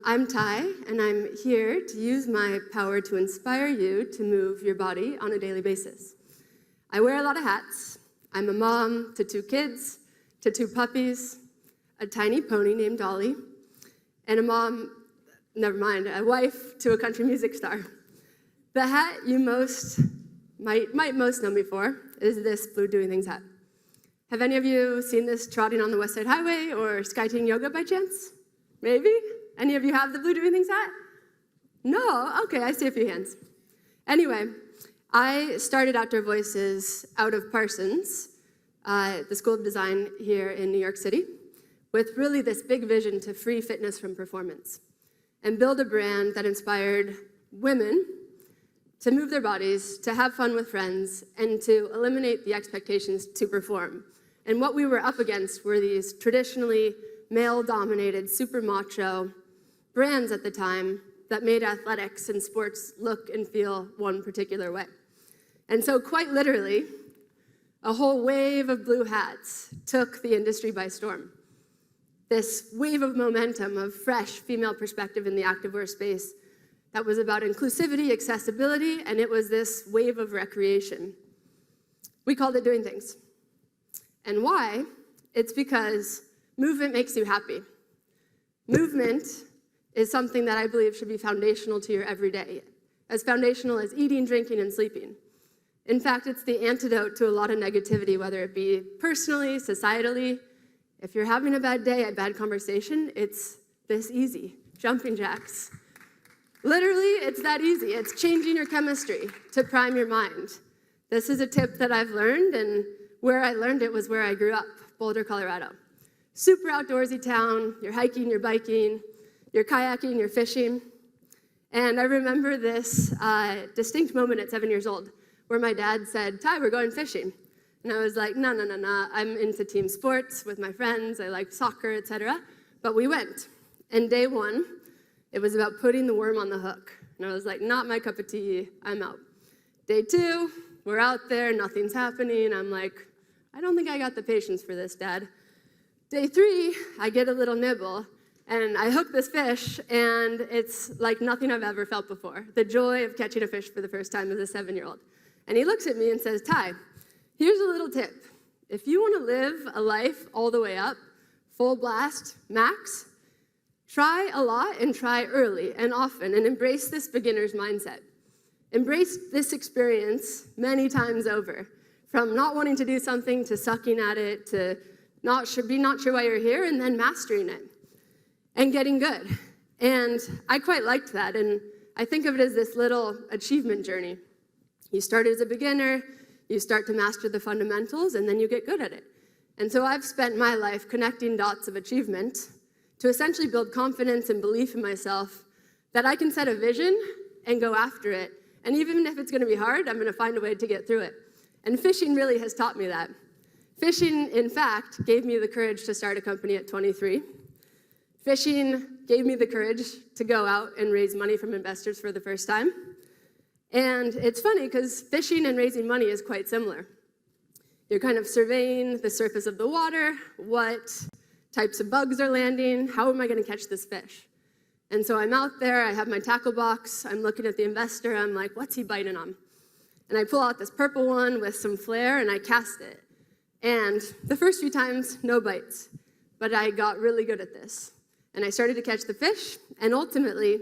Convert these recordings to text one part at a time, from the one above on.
I'm Ty, and I'm here to use my power to inspire you to move your body on a daily basis. I wear a lot of hats. I'm a mom to 2 kids, to 2 puppies, a tiny pony named Dolly, and a wife to a country music star. The hat you might most know me for is this Blue Doing Things hat. Have any of you seen this trotting on the West Side Highway or SkyTeam Yoga by chance? Maybe? Any of you have the Blue Doing Things hat? No? Okay, I see a few hands. Anyway, I started Outdoor Voices out of Parsons, the School of Design here in New York City, with really this big vision to free fitness from performance and build a brand that inspired women to move their bodies, to have fun with friends, and to eliminate the expectations to perform. And what we were up against were these traditionally male-dominated, super macho brands at the time that made athletics and sports look and feel one particular way. And so quite literally, a whole wave of blue hats took the industry by storm. This wave of momentum of fresh female perspective in the activewear space that was about inclusivity, accessibility, and it was this wave of recreation. We called it Doing Things. And why? It's because movement makes you happy. Movement is something that I believe should be foundational to your everyday, as foundational as eating, drinking, and sleeping. In fact, it's the antidote to a lot of negativity, whether it be personally, societally. If you're having a bad day, a bad conversation, it's this easy, jumping jacks. Literally, it's that easy. It's changing your chemistry to prime your mind. This is a tip that I've learned, and where I learned it was where I grew up, Boulder, Colorado. Super outdoorsy town, you're hiking, you're biking, you're kayaking, you're fishing. And I remember this distinct moment at 7 years old where my dad said, "Ty, we're going fishing." And I was like, no, I'm into team sports with my friends, I like soccer, etc. But we went. And day 1, it was about putting the worm on the hook. And I was like, not my cup of tea, I'm out. Day 2, we're out there, nothing's happening. I'm like, I don't think I got the patience for this, Dad. Day 3, I get a little nibble, and I hook this fish, and it's like nothing I've ever felt before. The joy of catching a fish for the first time as a 7-year-old. And he looks at me and says, "Ty, here's a little tip. If you want to live a life all the way up, full blast, max, try a lot and try early and often and embrace this beginner's mindset. Embrace this experience many times over, from not wanting to do something to sucking at it to not sure why you're here and then mastering it and getting good." And I quite liked that, and I think of it as this little achievement journey. You start as a beginner, you start to master the fundamentals, and then you get good at it. And so I've spent my life connecting dots of achievement to essentially build confidence and belief in myself that I can set a vision and go after it. And even if it's gonna be hard, I'm gonna find a way to get through it. And fishing really has taught me that. Fishing, in fact, gave me the courage to start a company at 23. Fishing gave me the courage to go out and raise money from investors for the first time. And it's funny because fishing and raising money is quite similar. You're kind of surveying the surface of the water, what types of bugs are landing, how am I gonna catch this fish? And so I'm out there, I have my tackle box, I'm looking at the investor, I'm like, what's he biting on? And I pull out this purple one with some flair and I cast it. And the first few times, no bites, but I got really good at this. And I started to catch the fish and ultimately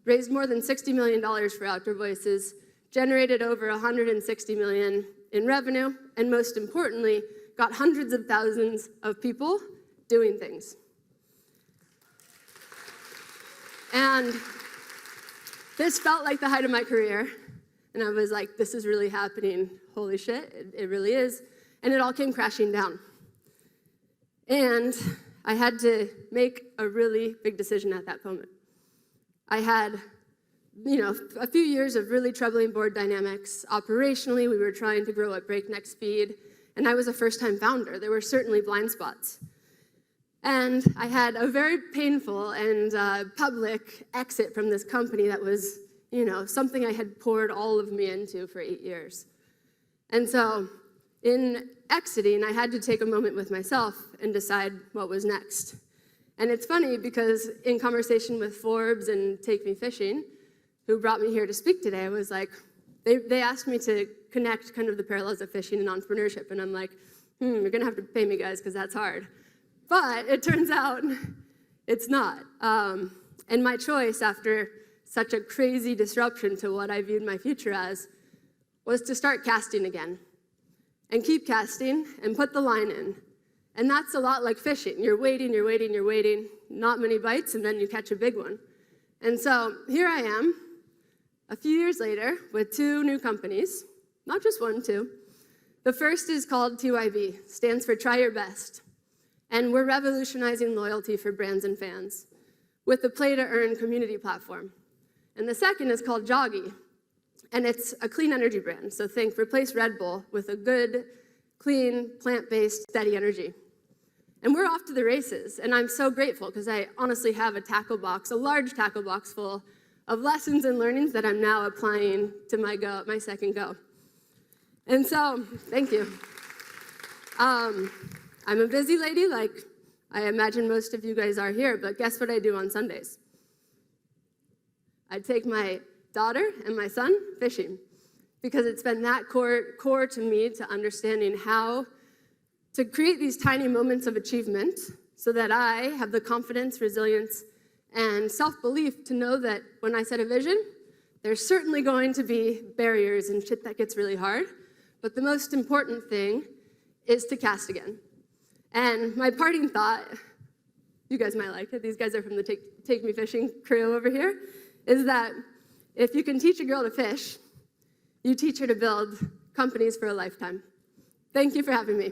raised more than $60 million for Outdoor Voices, generated over $160 million in revenue, and most importantly, got hundreds of thousands of people doing things. And this felt like the height of my career, and I was like, this is really happening. Holy shit, it really is. And it all came crashing down. And I had to make a really big decision at that moment. I had, a few years of really troubling board dynamics. Operationally, we were trying to grow at breakneck speed, and I was a first-time founder. There were certainly blind spots. And I had a very painful and public exit from this company that was, something I had poured all of me into for 8 years. And so in exiting, I had to take a moment with myself and decide what was next. And it's funny because in conversation with Forbes and Take Me Fishing, who brought me here to speak today, I was like, they asked me to connect kind of the parallels of fishing and entrepreneurship. And I'm like, you're going to have to pay me, guys, because that's hard. But it turns out it's not. And my choice after such a crazy disruption to what I viewed my future as was to start casting again and keep casting and put the line in. And that's a lot like fishing. You're waiting, you're waiting, you're waiting, not many bites, and then you catch a big one. And so here I am, a few years later, with 2 new companies, not just 1, 2. The first is called TYB, stands for Try Your Best. And we're revolutionizing loyalty for brands and fans with the play-to-earn community platform. And the second is called Joggy, and it's a clean energy brand. So think, replace Red Bull with a good, clean, plant-based, steady energy. And we're off to the races, and I'm so grateful because I honestly have a tackle box, a large tackle box full of lessons and learnings that I'm now applying to my second go. And so, thank you. I'm a busy lady, like I imagine most of you guys are here, but guess what I do on Sundays? I take my daughter and my son fishing because it's been that core to me to understanding how to create these tiny moments of achievement so that I have the confidence, resilience, and self-belief to know that when I set a vision, there's certainly going to be barriers and shit that gets really hard, but the most important thing is to cast again. And my parting thought, you guys might like it, these guys are from the Take Me Fishing crew over here, is that if you can teach a girl to fish, you teach her to build companies for a lifetime. Thank you for having me.